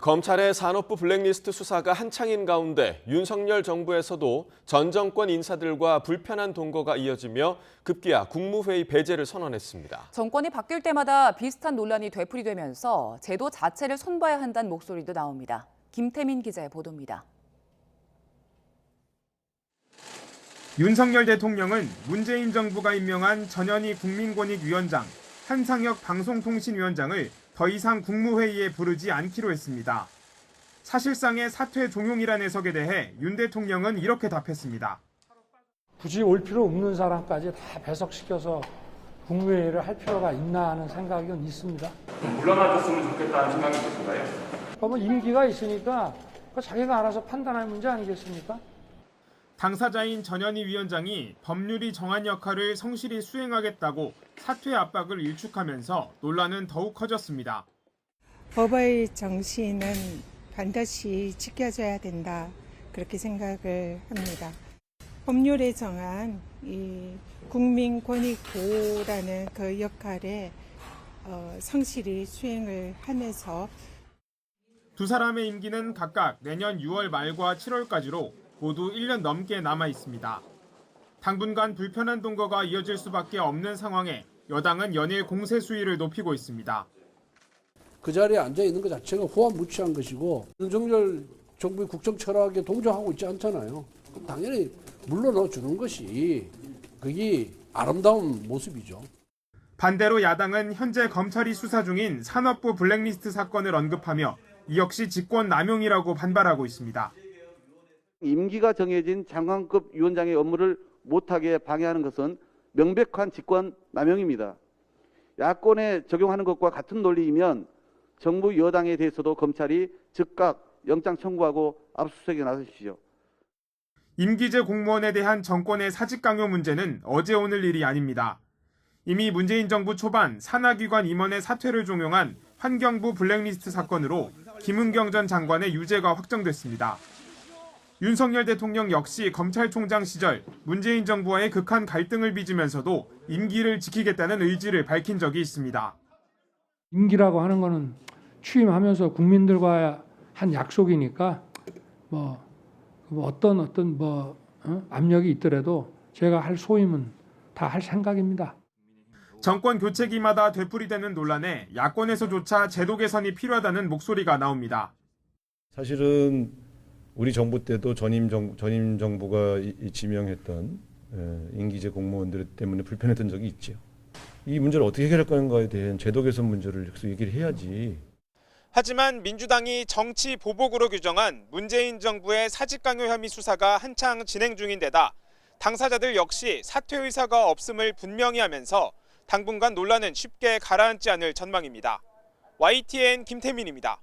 검찰의 산업부 블랙리스트 수사가 한창인 가운데 윤석열 정부에서도 전 정권 인사들과 불편한 동거가 이어지며 급기야 국무회의 배제를 선언했습니다. 정권이 바뀔 때마다 비슷한 논란이 되풀이되면서 제도 자체를 손봐야 한다는 목소리도 나옵니다. 김태민 기자의 보도입니다. 윤석열 대통령은 문재인 정부가 임명한 전현희 국민권익위원장, 한상혁 방송통신위원장을 더 이상 국무회의에 부르지 않기로 했습니다. 사실상의 사퇴 종용이라는 해석에 대해 윤 대통령은 이렇게 답했습니다. 굳이 올 필요 없는 사람까지 다 배석시켜서 국무회의를 할 필요가 있나 하는 생각은 있습니다. 물러나줬으면 좋겠다는 생각이 드신가요? 뭐 임기가 있으니까 자기가 알아서 판단할 문제 아니겠습니까? 당사자인 전현희 위원장이 법률이 정한 역할을 성실히 수행하겠다고 사퇴 압박을 일축하면서 논란은 더욱 커졌습니다. 법의 정신은 반드시 지켜져야 된다. 그렇게 생각을 합니다. 법률에 정한 이 국민권익보호라는 그 역할에 성실히 수행을 하면서 두 사람의 임기는 각각 내년 6월 말과 7월까지로 모두 1년 넘게 남아 있습니다. 당분간 불편한 동거가 이어질 수밖에 없는 상황에 여당은 연일 공세 수위를 높이고 있습니다. 그 자리에 앉아 있는 것 자체가 호환무치한 것이고 윤석열 정부의 국정 철학에 동조하고 있지 않잖아요. 당연히 물러나 주는 것이 그게 아름다운 모습이죠. 반대로 야당은 현재 검찰이 수사 중인 산업부 블랙리스트 사건을 언급하며 이 역시 직권 남용이라고 반발하고 있습니다. 임기가 정해진 장관급 위원장의 업무를 못하게 방해하는 것은 명백한 직권 남용입니다. 야권에 적용하는 것과 같은 논리이면 정부 여당에 대해서도 검찰이 즉각 영장 청구하고 압수수색에 나서십시오. 임기제 공무원에 대한 정권의 사직 강요 문제는 어제 오늘 일이 아닙니다. 이미 문재인 정부 초반 산하기관 임원의 사퇴를 종용한 환경부 블랙리스트 사건으로 김은경 전 장관의 유죄가 확정됐습니다. 윤석열 대통령 역시 검찰총장 시절 문재인 정부와의 극한 갈등을 빚으면서도 임기를 지키겠다는 의지를 밝힌 적이 있습니다. 임기라고 하는 거는 취임하면서 국민들과 한 약속이니까 어떤 압력이 있더라도 제가 할 소임은 다 할 생각입니다. 정권 교체기마다 되풀이되는 논란에 야권에서조차 제도 개선이 필요하다는 목소리가 나옵니다. 사실은 우리 정부 때도 전임 정부가 지명했던 임기제 공무원들 때문에 불편했던 적이 있죠. 이 문제를 어떻게 해결할 건가에 대한 제도 개선 문제를 계속 얘기를 해야지. 하지만 민주당이 정치 보복으로 규정한 문재인 정부의 사직강요 혐의 수사가 한창 진행 중인 데다 당사자들 역시 사퇴 의사가 없음을 분명히 하면서 당분간 논란은 쉽게 가라앉지 않을 전망입니다. YTN 김태민입니다.